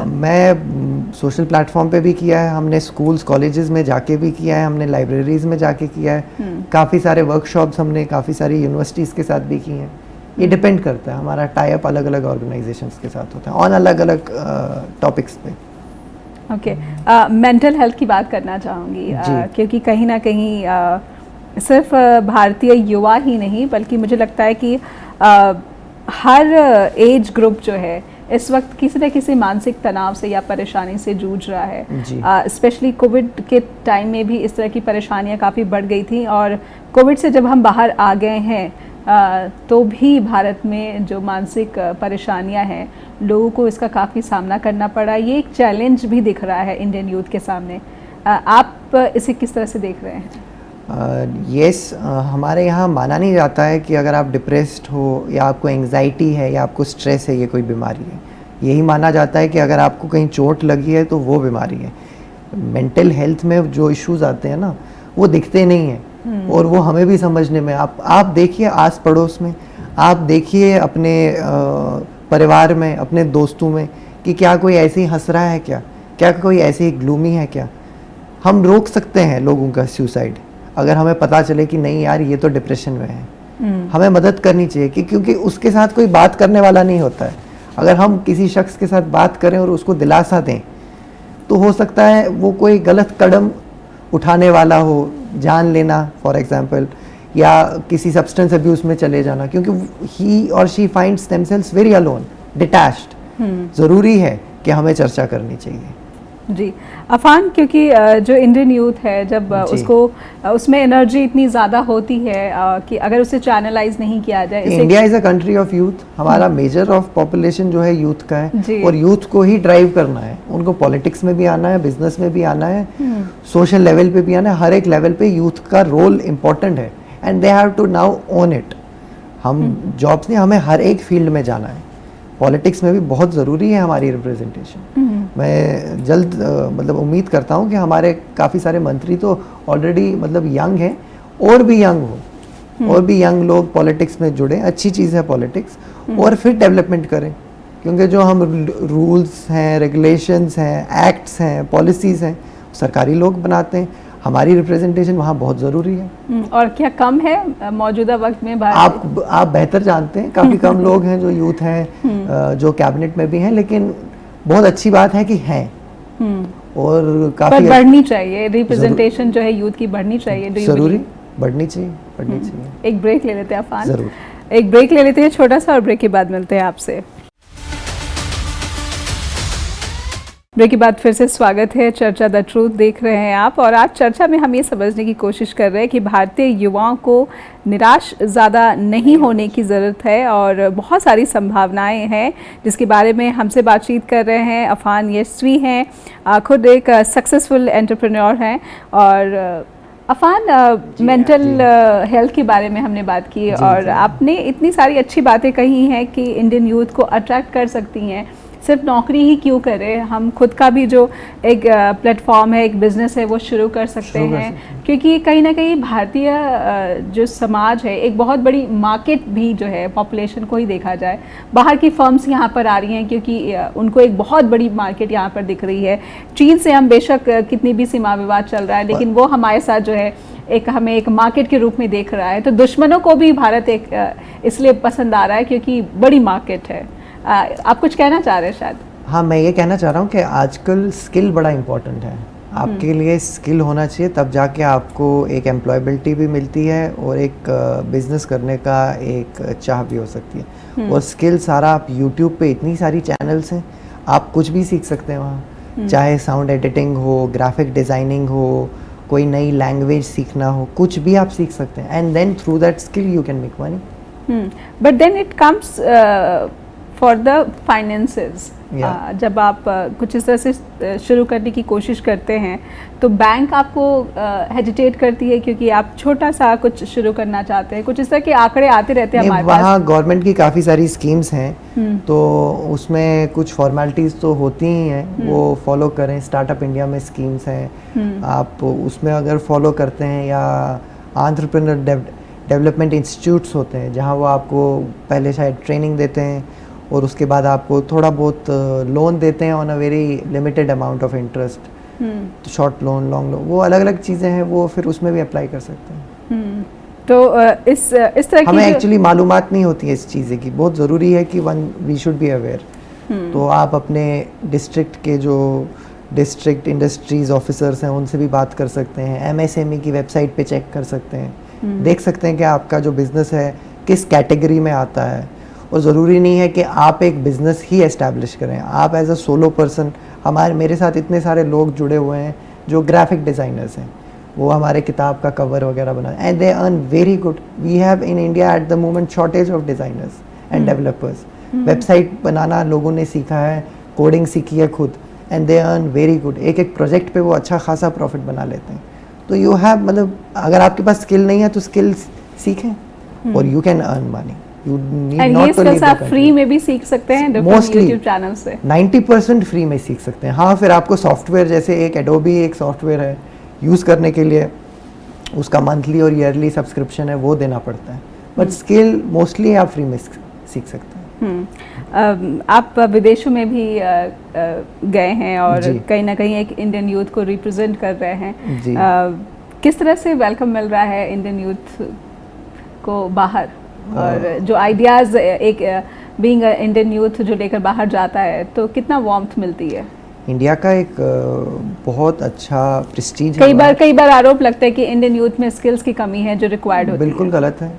Speaker 2: मैं सोशल प्लेटफॉर्म पे भी किया है, हमने स्कूल्स कॉलेजेस में जाके भी किया है, हमने लाइब्रेरीज में जाके किया है, काफ़ी सारे वर्कशॉप्स हमने काफ़ी सारी यूनिवर्सिटीज़ के साथ भी किए हैं। ये डिपेंड करता है, हमारा टाई अप अलग अलग ऑर्गेनाइजेशंस के साथ होता है ऑन अलग अलग टॉपिक्स पे।
Speaker 1: ओके, मेंटल हेल्थ की बात करना चाहूँगी, क्योंकि कहीं ना कहीं सिर्फ भारतीय युवा ही नहीं बल्कि मुझे लगता है कि हर एज ग्रुप जो है इस वक्त किसी न किसी मानसिक तनाव से या परेशानी से जूझ रहा है। स्पेशली कोविड के टाइम में भी इस तरह की परेशानियां काफ़ी बढ़ गई थी, और कोविड से जब हम बाहर आ गए हैं तो भी भारत में जो मानसिक परेशानियां हैं लोगों को इसका काफ़ी सामना करना पड़ा। ये एक चैलेंज भी दिख रहा है इंडियन यूथ के सामने, आप इसे किस तरह से देख रहे हैं?
Speaker 2: यस, हमारे यहाँ माना नहीं जाता है कि अगर आप डिप्रेस्ड हो या आपको एंग्जाइटी है या आपको स्ट्रेस है ये कोई बीमारी है। यही माना जाता है कि अगर आपको कहीं चोट लगी है तो वो बीमारी है। मेंटल हेल्थ में जो इश्यूज आते हैं ना वो दिखते नहीं हैं, और वो हमें भी समझने में, आप देखिए आस पड़ोस में, आप देखिए अपने परिवार में, अपने दोस्तों में कि क्या कोई ऐसे ही हंस रहा है, क्या कोई ऐसे ही ग्लूमी है क्या? हम रोक सकते हैं लोगों का सुसाइड अगर हमें पता चले कि नहीं यार ये तो डिप्रेशन में है। हमें मदद करनी चाहिए कि क्योंकि उसके साथ कोई बात करने वाला नहीं होता है। अगर हम किसी शख्स के साथ बात करें और उसको दिलासा दें तो हो सकता है वो कोई गलत कदम उठाने वाला हो, जान लेना फॉर एग्जांपल, या किसी सब्सटेंस अब्यूज में चले जाना, क्योंकि ही और she finds themselves very alone, detached. ज़रूरी है कि हमें चर्चा करनी चाहिए।
Speaker 1: जी अफान, क्योंकि जो इंडियन यूथ है जब उसको उसमें एनर्जी इतनी ज़्यादा होती है कि अगर उसे चैनलाइज नहीं किया जाए।
Speaker 2: India is a country of youth, हमारा मेजर ऑफ पॉपुलेशन जो है यूथ का है, और यूथ को ही ड्राइव करना है। उनको पॉलिटिक्स में भी आना है, बिजनेस में भी आना है, सोशल लेवल पे भी आना है, हर एक लेवल पे यूथ का रोल इम्पोर्टेंट है, and they have to now own it. हम जॉब्स नहीं, हमें हर एक फील्ड में जाना है। पॉलिटिक्स में भी बहुत ज़रूरी है हमारी रिप्रेजेंटेशन। मैं जल्द मतलब उम्मीद करता हूँ कि हमारे काफ़ी सारे मंत्री तो ऑलरेडी मतलब यंग हैं, और भी यंग हो, और भी यंग लोग पॉलिटिक्स में जुड़े। अच्छी चीज़ है पॉलिटिक्स, और फिर डेवलपमेंट करें, क्योंकि जो हम रूल्स हैं, रेगुलेशंस हैं, एक्ट्स हैं, पॉलिसीज़ हैं, सरकारी लोग बनाते हैं। हमारी रिप्रेजेंटेशन वहाँ बहुत ज़रूरी है।
Speaker 1: और क्या कम है मौजूदा वक्त में?
Speaker 2: आप बेहतर जानते हैं, काफ़ी कम लोग हैं जो यूथ हैं जो कैबिनेट में भी हैं, लेकिन बहुत अच्छी बात है कि हैं, और काफ़ी
Speaker 1: बढ़नी चाहिए रिप्रेजेंटेशन जो है यूथ की, बढ़नी चाहिए।
Speaker 2: ज़रूरी, बढ़नी चाहिए।
Speaker 1: एक ब्रेक ले लेते हैं अफान।
Speaker 2: ज़रूर।
Speaker 1: एक ब्रेक ले लेते हैं छोटा सा और ब्रेक के बाद मिलते हैं आपसे। ब्रेक के बाद फिर से स्वागत है। चर्चा द ट्रूथ देख रहे हैं आप, और आज चर्चा में हम ये समझने की कोशिश कर रहे हैं कि भारतीय युवाओं को निराश ज़्यादा नहीं होने की ज़रूरत है और बहुत सारी संभावनाएं हैं जिसके बारे में हमसे बातचीत कर रहे हैं। अफान यशस्वी हैं, खुद एक सक्सेसफुल एंटरप्रेन्योर हैं। और अफान, मेंटल हेल्थ के बारे में हमने बात की और आपने इतनी सारी अच्छी बातें कही हैं कि इंडियन यूथ को अट्रैक्ट कर सकती हैं। सिर्फ नौकरी ही क्यों करें, हम खुद का भी जो एक प्लेटफॉर्म है, एक बिज़नेस है, वो शुरू कर सकते हैं। क्योंकि कहीं ना कहीं भारतीय जो समाज है, एक बहुत बड़ी मार्केट भी जो है, पॉपुलेशन को ही देखा जाए, बाहर की फर्म्स यहाँ पर आ रही हैं क्योंकि उनको एक बहुत बड़ी मार्केट यहाँ पर दिख रही है। चीन से हम बेशक कितनी भी सीमा विवाद चल रहा है, लेकिन वो हमारे साथ जो है हमें एक मार्केट के रूप में देख रहा है। तो दुश्मनों को भी भारत एक इसलिए पसंद आ रहा है क्योंकि बड़ी मार्केट है। आप कुछ कहना चाह रहे हैं शायद?
Speaker 2: हाँ, मैं ये कहना चाह रहा हूँ कि आजकल स्किल बड़ा इम्पोर्टेंट है। आपके लिए स्किल होना चाहिए, तब जाके आपको एक एम्प्लॉयबिलिटी भी मिलती है और एक बिजनेस करने का एक चाह भी हो सकती है। और स्किल सारा आप यूट्यूब पे इतनी सारी चैनल्स हैं, आप कुछ भी सीख सकते हैं वहाँ। चाहे साउंड एडिटिंग हो, ग्राफिक डिज़ाइनिंग हो, कोई नई लैंग्वेज सीखना हो, कुछ भी आप सीख सकते हैं। And then through that skill you can make money.
Speaker 1: But then it comes for the finances. जब आप कुछ इस तरह से शुरू करने की कोशिश करते हैं तो बैंक आपको हेजिटेट करती है क्योंकि आप छोटा सा कुछ शुरू करना चाहते हैं। कुछ इस तरह के आंकड़े आते रहते हैं हमारे पास।
Speaker 2: वहाँ गवर्नमेंट की काफ़ी सारी स्कीम्स हैं, तो उसमें कुछ फॉर्मेलिटीज़ तो होती ही हैं, वो फॉलो करें। स्टार्टअप इंडिया में स्कीम्स हैं, आप उसमें अगर फॉलो करते हैं, या एंटरप्रेन्योर डेवलपमेंट इंस्टीट्यूट्स होते हैं जहाँ वो आपको पहले शायद ट्रेनिंग देते हैं और उसके बाद आपको थोड़ा बहुत लोन देते हैं on a very limited amount of interest. तो शॉर्ट लोन, लॉन्ग लोन, वो अलग अलग चीज़ें हैं, वो फिर उसमें भी अप्लाई कर सकते हैं।
Speaker 1: तो इस तरह की
Speaker 2: हमें एक्चुअली मालूमात नहीं होती है इस चीज़ें की। बहुत ज़रूरी है कि वी शुड बी अवेयर। तो आप अपने डिस्ट्रिक्ट के जो डिस्ट्रिक्ट इंडस्ट्रीज ऑफिसर्स हैं उनसे भी बात कर सकते हैं। MSME की वेबसाइट पे चेक कर सकते हैं, देख सकते हैं कि आपका जो बिज़नेस है किस कैटेगरी में आता है। और ज़रूरी नहीं है कि आप एक बिज़नेस ही एस्टैब्लिश करें, आप एज अ सोलो पर्सन। मेरे साथ इतने सारे लोग जुड़े हुए हैं जो ग्राफिक डिज़ाइनर्स हैं, वो हमारे किताब का कवर वगैरह बना, and they earn very good. We have in India at the moment shortage of designers and developers. Website बनाना लोगों ने सीखा है, कोडिंग सीखी है खुद, and they earn very good. एक एक प्रोजेक्ट पे वो अच्छा खासा प्रॉफिट बना लेते हैं। तो यू हैव, मतलब अगर आपके पास स्किल नहीं है तो स्किल सीखें और you can earn money. You need not to leave the country.
Speaker 1: Free में भी सीख सकते हैं YouTube चैनल से।
Speaker 2: 90% फ्री में सीख सकते हैं। हाँ, फिर आपको सॉफ्टवेयर, जैसे एक एडोबी एक सॉफ्टवेयर है, यूज़ करने के लिए उसका मंथली और ईयरली सब्सक्रिप्शन है, वो देना पड़ता है। बट स्किल मोस्टली आप फ्री में सीख सकते हैं।
Speaker 1: आप विदेशों में भी गए हैं और कहीं ना कहीं एक इंडियन यूथ को रिप्रेजेंट कर रहे हैं। किस तरह से वेलकम मिल रहा है इंडियन यूथ को बाहर? और जो आइडियाज़ एक बीइंग इंडियन यूथ जो लेकर बाहर जाता है, तो कितना वार्मथ मिलती है?
Speaker 2: इंडिया का एक बहुत अच्छा प्रेस्टीज है।
Speaker 1: कई बार आरोप लगता है कि इंडियन यूथ में स्किल्स की कमी है जो रिक्वायर्ड होती है।
Speaker 2: बिल्कुल गलत है।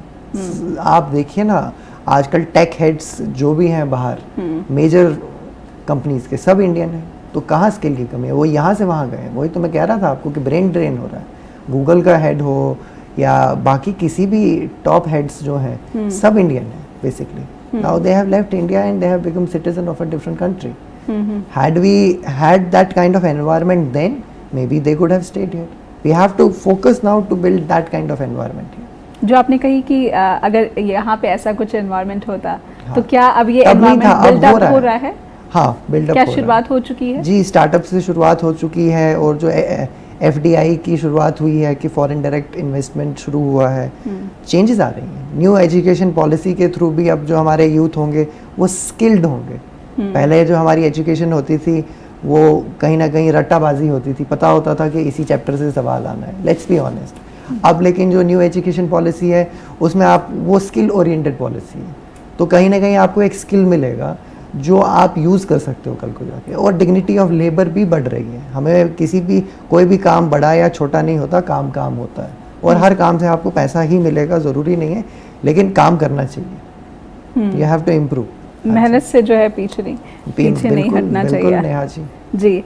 Speaker 2: आप देखिए ना, आजकल टेक हेड्स जो भी हैं बाहर, मेजर कंपनीज के, सब इंडियन हैं। तो कहाँ स्किल की कमी है? वो यहाँ से वहाँ गए। वही तो मैं कह रहा था आपको कि ब्रेन ड्रेन हो रहा है। गूगल का हेड हो या बाकी किसी भी टॉप हेड्स जो हैं, सब इंडियन हैं basically. Now they have left India and they have become citizen of a different country. Had we had that kind of environment then, maybe they could have stayed here. We have to focus now to build that kind of environment here.
Speaker 1: जो आपने कही कि अगर यहाँ पे ऐसा कुछ एनवायरनमेंट होता, तो क्या अब ये एनवायरनमेंट बिल्डअप हो रहा है?
Speaker 2: हाँ, बिल्डअप
Speaker 1: क्या शुरुआत हो चुकी है?
Speaker 2: जी, स्टार्टअप से शुरुआत हो चुकी है, और जो FDI की शुरुआत हुई है कि फॉरेन डायरेक्ट इन्वेस्टमेंट शुरू हुआ है। चेंजेस आ रही हैं। न्यू एजुकेशन पॉलिसी के थ्रू भी अब जो हमारे यूथ होंगे वो स्किल्ड होंगे। पहले जो हमारी एजुकेशन होती थी वो कहीं ना कहीं रट्टाबाजी होती थी, पता होता था कि इसी चैप्टर से सवाल आना है, लेट्स बी ऑनेस्ट। अब लेकिन जो न्यू एजुकेशन पॉलिसी है उसमें आप, वो स्किल ओरिएंटेड पॉलिसी है, तो कहीं ना कहीं आपको एक स्किल मिलेगा जो आप यूज़ कर सकते हो कल को जाके। और डिग्निटी ऑफ लेबर भी बढ़ रही है। हमें किसी भी, कोई भी काम बड़ा या छोटा नहीं होता, काम काम होता है, और हर काम से आपको पैसा ही मिलेगा। ज़रूरी नहीं है लेकिन काम करना चाहिए, यू हैव टू इम्प्रूव।
Speaker 1: मेहनत से जो है पीछे नहीं हटना चाहिए।
Speaker 2: नेहा जी
Speaker 1: जी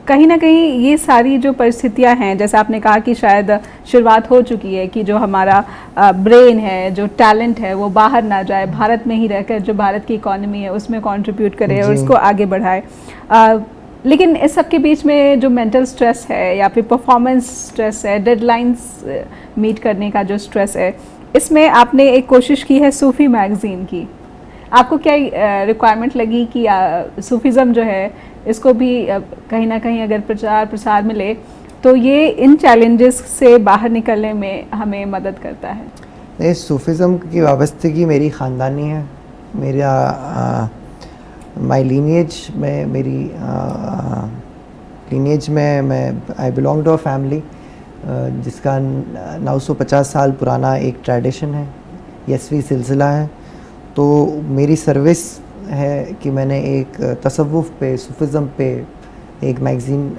Speaker 1: कहीं ना कहीं ये सारी जो परिस्थितियां हैं, जैसे आपने कहा कि शायद शुरुआत हो चुकी है कि जो हमारा ब्रेन है, जो टैलेंट है, वो बाहर ना जाए, भारत में ही रहकर जो भारत की इकोनॉमी है उसमें कंट्रीब्यूट करे और उसको आगे बढ़ाए। लेकिन इस सब के बीच में जो मेंटल स्ट्रेस है या फिर परफॉर्मेंस स्ट्रेस है, डेडलाइंस मीट करने का जो स्ट्रेस है, इसमें आपने एक कोशिश की है सूफ़ी मैगज़ीन की। आपको क्या रिक्वायरमेंट लगी कि सूफीज़म जो है इसको भी कहीं ना कहीं अगर प्रसार मिले तो ये इन चैलेंजेस से बाहर निकलने में हमें मदद करता है?
Speaker 2: नहीं, सूफीज़म की वाबस्तगी मेरी ख़ानदानी है। मेरा माई लीनिएज में मैं I belong to a family जिसका 950 साल पुराना एक ट्रेडिशन है, यसवी सिलसिला है। तो मेरी सर्विस है कि मैंने एक तसव्वुफ़ पे, सूफिज़म पे एक मैगज़ीन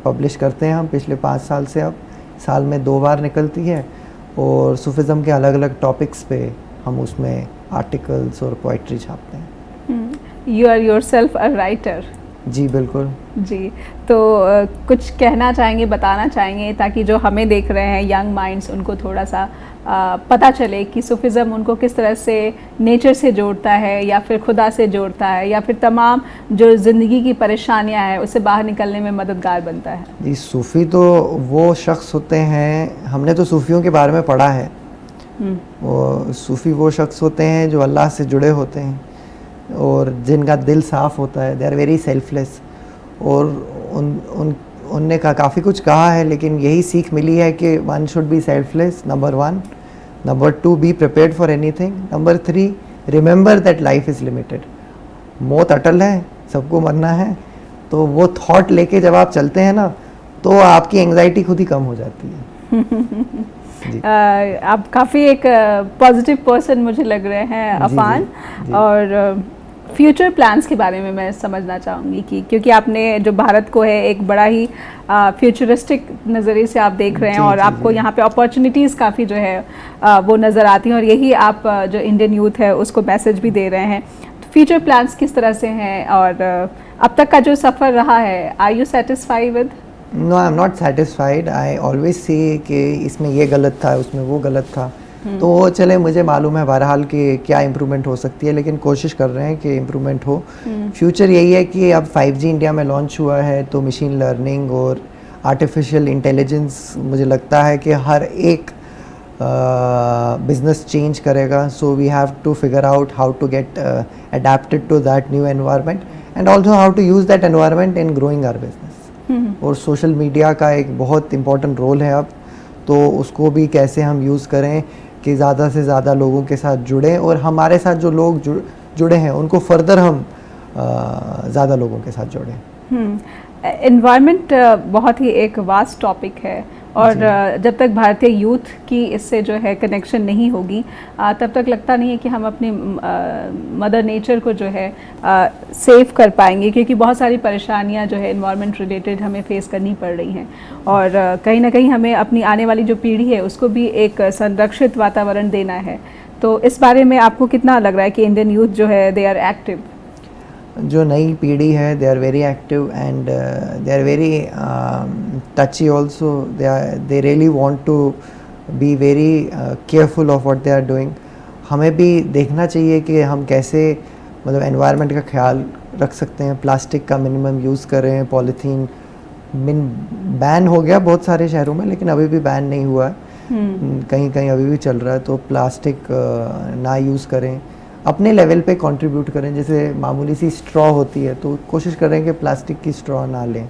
Speaker 2: पब्लिश करते हैं हम पिछले 5 साल से। अब साल में 2 बार निकलती है और सूफिज़म के अलग अलग टॉपिक्स पे हम उसमें आर्टिकल्स और पोइट्री छापते हैं।
Speaker 1: You are yourself a writer?
Speaker 2: जी बिल्कुल।
Speaker 1: जी, तो कुछ कहना चाहेंगे, बताना चाहेंगे ताकि जो हमें देख रहे हैं यंग माइंड्स, उनको थोड़ा सा पता चले कि सूफिज़म उनको किस तरह से नेचर से जोड़ता है या फिर खुदा से जोड़ता है या फिर तमाम जो ज़िंदगी की परेशानियां हैं उससे बाहर निकलने में मददगार बनता है?
Speaker 2: जी, सूफ़ी तो वो शख्स होते हैं, हमने तो सूफ़ियों के बारे में पढ़ा है, वो सूफ़ी वो शख्स होते हैं जो अल्लाह से जुड़े होते हैं और जिनका दिल साफ़ होता है। They are very selfless. और उनने काफ़ी कुछ कहा है, लेकिन यही सीख मिली है कि one should be selfless, number 1, number 2 be prepared for anything, number 3 remember that life is limited. मौत अटल है, सबको मरना है। तो वो थॉट लेके जब आप चलते हैं ना तो आपकी एंग्जाइटी खुद ही कम हो जाती है। जी।
Speaker 1: आप काफ़ी एक पॉजिटिव पर्सन मुझे लग रहे हैं अफान। और फ्यूचर प्लान्स के बारे में मैं समझना चाहूँगी कि क्योंकि आपने जो भारत को है एक बड़ा ही फ्यूचरिस्टिक नज़रिए से आप देख रहे हैं और आपको यहाँ पे अपॉर्चुनिटीज़ काफ़ी जो है वो नज़र आती हैं और यही आप जो इंडियन यूथ है उसको मैसेज भी दे रहे हैं। फ्यूचर प्लान्स किस तरह से हैं और अब तक का जो सफ़र रहा है, are you satisfied with?
Speaker 2: No, I am not satisfied. I always say कि इसमें ये गलत था, उसमें वो गलत था। तो वो चले, मुझे मालूम है बहरहाल कि क्या इम्प्रूवमेंट हो सकती है, लेकिन कोशिश कर रहे हैं कि इम्प्रूवमेंट हो। फ्यूचर यही है कि अब 5G इंडिया में लॉन्च हुआ है तो मशीन लर्निंग और आर्टिफिशियल इंटेलिजेंस मुझे लगता है कि हर एक बिजनेस चेंज करेगा। So we have to figure out how to get adapted to that new environment and also how to use that environment in growing our business. और सोशल मीडिया का एक बहुत इम्पॉर्टेंट रोल है अब, तो उसको भी कैसे हम यूज़ करें कि ज़्यादा से ज़्यादा लोगों के साथ जुड़ें और हमारे साथ जो लोग जुड़े हैं उनको फर्दर हम ज़्यादा लोगों के साथ जोड़ें।
Speaker 1: एनवायरनमेंट बहुत ही एक वास्ट टॉपिक है और जब तक भारतीय यूथ की इससे जो है कनेक्शन नहीं होगी तब तक लगता नहीं है कि हम अपनी मदर नेचर को जो है सेव कर पाएंगे, क्योंकि बहुत सारी परेशानियां जो है एनवायरनमेंट रिलेटेड हमें फेस करनी पड़ रही हैं और कहीं ना कहीं हमें अपनी आने वाली जो पीढ़ी है उसको भी एक संरक्षित वातावरण देना है। तो इस बारे में आपको कितना लग रहा है कि इंडियन यूथ जो है दे आर एक्टिव?
Speaker 2: जो नई पीढ़ी है they are very active and they are very touchy also. They really want to be very careful of what they are doing. हमें भी देखना चाहिए कि हम कैसे मतलब एनवायरनमेंट का ख्याल रख सकते हैं। प्लास्टिक का मिनिमम यूज़ करें, पॉलीथीन बैन हो गया बहुत सारे शहरों में, लेकिन अभी भी बैन नहीं हुआ है, कहीं कहीं अभी भी चल रहा है। तो प्लास्टिक ना यूज़ करें, अपने लेवल पे कंट्रीब्यूट करें। जैसे मामूली सी स्ट्रॉ होती है तो कोशिश करें कि प्लास्टिक की स्ट्रॉ ना लें।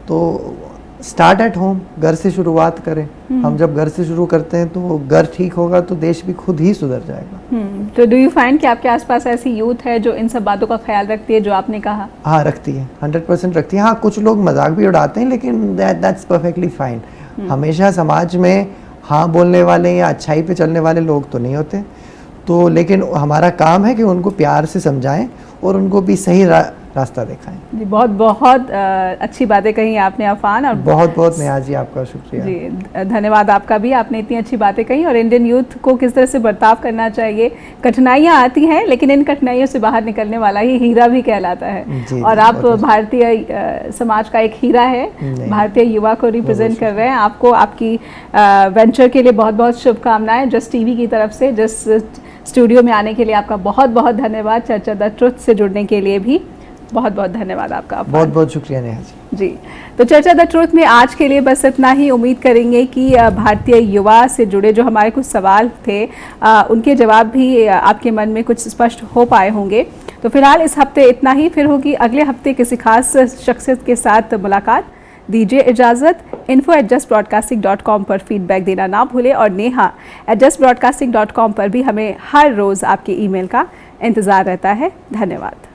Speaker 2: तो स्टार्ट एट होम, घर से शुरुआत करें। हम जब घर से शुरू करते हैं तो घर ठीक होगा तो देश भी खुद ही सुधर जाएगा।
Speaker 1: तो डू यू फाइंड कि आपके आसपास ऐसी यूथ है जो इन सब बातों का ख्याल रखती है जो आपने कहा?
Speaker 2: हाँ, रखती है, 100% रखती है। हाँ, कुछ लोग मजाक भी उड़ाते हैं, लेकिन दैट्स परफेक्टली फाइन। हमेशा समाज में हाँ बोलने वाले या अच्छाई पे चलने वाले लोग तो नहीं होते। तो लेकिन हमारा काम है कि उनको प्यार से समझाएं और उनको भी सही रास्ता दिखाएं।
Speaker 1: जी, बहुत बहुत अच्छी बातें कही आपने अफान, और
Speaker 2: बहुत बहुत नेहा जी आपका शुक्रिया।
Speaker 1: जी, धन्यवाद आपका भी, आपने इतनी अच्छी बातें कही और इंडियन यूथ को किस तरह से बर्ताव करना चाहिए। कठिनाइयाँ आती हैं लेकिन इन कठिनाइयों से बाहर निकलने वाला ही हीरा भी कहलाता है।
Speaker 2: जी,
Speaker 1: और
Speaker 2: जी,
Speaker 1: आप
Speaker 2: बहुत
Speaker 1: भारतीय समाज का एक हीरा है,
Speaker 2: नहीं।
Speaker 1: भारतीय युवा को रिप्रेजेंट कर रहे हैं। आपको आपकी वेंचर के लिए बहुत बहुत शुभकामनाएं। जस्ट टीवी की तरफ से, जस्ट स्टूडियो में आने के लिए आपका बहुत बहुत धन्यवाद। चर्चा द ट्रुथ से जुड़ने के लिए भी बहुत बहुत धन्यवाद आपका।
Speaker 2: बहुत बहुत शुक्रिया नेहा जी।
Speaker 1: जी, तो चर्चा द ट्रुथ में आज के लिए बस इतना ही। उम्मीद करेंगे कि भारतीय युवा से जुड़े जो हमारे कुछ सवाल थे उनके जवाब भी आपके मन में कुछ स्पष्ट हो पाए होंगे। तो फिलहाल इस हफ्ते इतना ही, फिर होगी अगले हफ्ते किसी खास शख्सियत के साथ मुलाकात। दीजिए इजाज़त। info@justbroadcasting.com पर फीडबैक देना ना भूलें और neha@justbroadcasting.com पर भी हमें हर रोज़ आपके ईमेल का इंतज़ार रहता है। धन्यवाद।